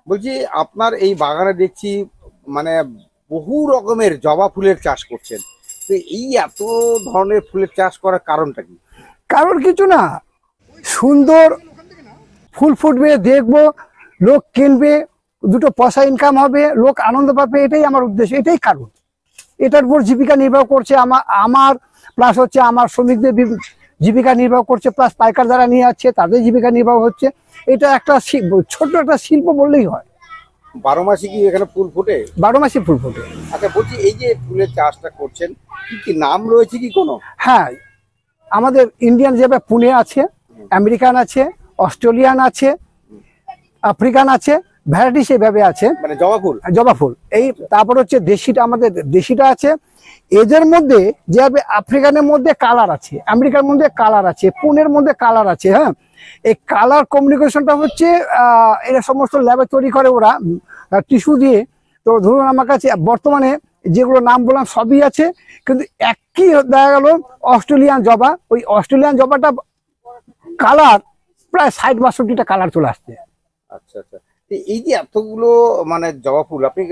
বলছি আপনার এই বাগানে দেখছি মানে বহু রকমের জবা ফুলের চাষ করছেন। তো এই এত ধরনের ফুলের চাষ করার কারণটা কি? কারণ কিছু না, সুন্দর ফুল ফুটবে, দেখবো, লোক কিনবে, দুটো পয়সা ইনকাম হবে, লোক আনন্দ পাবে, এটাই আমার উদ্দেশ্য, এটাই কারণ। এটার উপর জীবিকা নির্বাহ করছে আমার প্লাস হচ্ছে আমার শ্রমিকদের জীবিকা নির্বাহ করছে, প্লাস পাইকার যারা নিয়ে যাচ্ছে তাদের জীবিকা নির্বাহ হচ্ছে। এটা একটা ছোট একটা শিল্প বললেই হয়। 12 মাসে কি এখানে ফুল ফোটে? 12 মাসে ফুল ফোটে। আচ্ছা, বলছি এই যে ফুলের চাষটা করছেন, কি কি নাম রয়েছে কি কোনো? হ্যাঁ, আমাদের ইন্ডিয়ান যেভাবে পুনে আছে, আমেরিকান আছে, অস্ট্রেলিয়ান আছে, আফ্রিকান আছে, ভ্যারাইটি সেভাবে আছে। মানে জবা ফুল? জবা ফুল। এই তারপর হচ্ছে দেশিটা, আমাদের দেশিটা আছে। এদের মধ্যে যেভাবে আফ্রিকানের মধ্যে কালার আছে, আমেরিকার মধ্যে কালার আছে, পুনের মধ্যে কালার আছে। হ্যাঁ, এই কালার কমিউনিকেশনটা হচ্ছে এরা সমস্ত ল্যাবে তৈরি করে ওরা টিস্যু দিয়ে। তো ধরুন আমার কাছে বর্তমানে যেগুলো নাম বললাম সবই আছে, কিন্তু একই দেখা গেল অস্ট্রেলিয়ান জবা। ওই অস্ট্রেলিয়ান জবাটা কালার প্রায় 60-62টা কালার চলে আসছে। আচ্ছা আচ্ছা, তো এই যে এতগুলো মানে জবা ফুল আপনি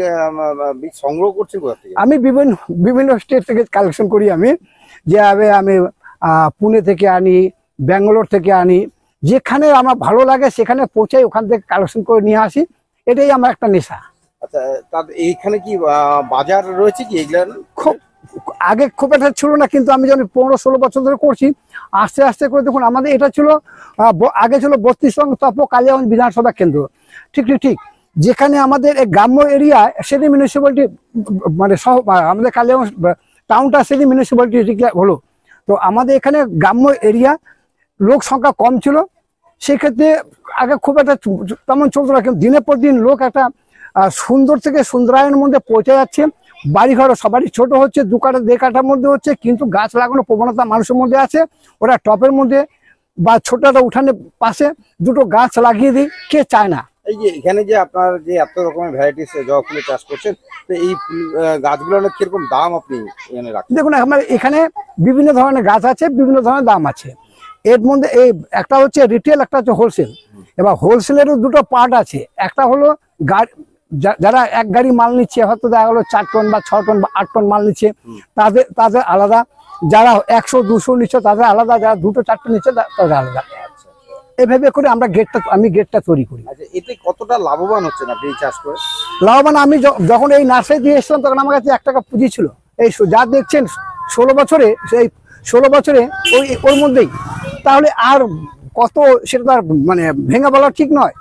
বীজ সংগ্রহ করছেন কোথা থেকে? আমি বিভিন্ন বিভিন্ন স্টেট থেকে কালেকশন করি। আমি যেভাবে আমি পুনে থেকে আনি, ব্যাঙ্গালোর থেকে আনি, যেখানে আমার ভালো লাগে সেখানে পৌঁছাই, ওখান থেকে কালেকশন করে নিয়ে আসি। এটাই আমার একটা নেশা। আচ্ছা, এইখানে কি বাজার রয়েছে কি এগুলা? খুব আগে খুব একটা ছিল না, কিন্তু আমি যখন 15-16 বছর ধরে করছি, আস্তে আস্তে করে দেখুন আমাদের এটা ছিল আগে ছিল 32 নং তপ কালিয়াগঞ্জ বিধানসভা কেন্দ্র। ঠিক ঠিক ঠিক, যেখানে আমাদের এই গ্রাম্য এরিয়া সেটি মিউনিসিপ্যালিটি, মানে আমাদের কালিয়াগঞ্জ টাউনটা সেটি মিউনিসিপ্যালিটি হলো। তো আমাদের এখানে গ্রাম্য এরিয়া, লোক সংখ্যা কম ছিল, সেক্ষেত্রে আগে খুব একটা তেমন চলতো না। কিন্তু দিনের পর দিন লোক একটা সুন্দর থেকে সুন্দরায়নের মধ্যে পৌঁছে যাচ্ছে। বাড়িঘরও সবারই ছোট হচ্ছে, 2 কাঠা 1.5 কাঠার মধ্যে হচ্ছে, কিন্তু গাছ লাগানোর প্রবণতা মানুষের মধ্যে আছে। ওরা টপের মধ্যে বা ছোট একটা উঠানের পাশে দুটো গাছ লাগিয়ে দিই, কে চায় না? এই যে এখানে যে আপনার যে এত রকমের ভ্যারাইটিস জবা ফুলের চাষ করছেন, তো এই গাছগুলোর কিরকম দাম আপনি এখানে রাখেন? দেখুন, আমার এখানে বিভিন্ন ধরনের গাছ আছে, বিভিন্ন ধরনের দাম আছে। এর মধ্যে এই একটা হচ্ছে রিটেল, একটা হচ্ছে হোলসেল। এবার হোলসেলেরও দুটো পার্ট আছে। একটা হলো যারা এক গাড়ি মাল নিচ্ছে, হয়তো দেখা গেলো 4 টন বা 6 টন বা 8 টন মাল নিচ্ছে, তাদের আলাদা। যারা 100-200 নিচ্ছে তাদের আলাদা, যারা 2-4টা নিচ্ছে তাদের আলাদা। এভাবে করে আমি গেটটা তৈরি করি। আচ্ছা, এতে কতটা লাভবান হচ্ছেন আপনি এই চাষ করে? লাভবান আমি যখন এই নার্সারি দিয়ে এসেছিলাম, তখন আমার কাছে 1 টাকা পুঁজি ছিল। এই যা দেখছেন 16 বছরে, সেই 16 বছরে ওর মধ্যেই, তাহলে আর কত সেটা তার মানে ভেঙে বলা ঠিক নয়।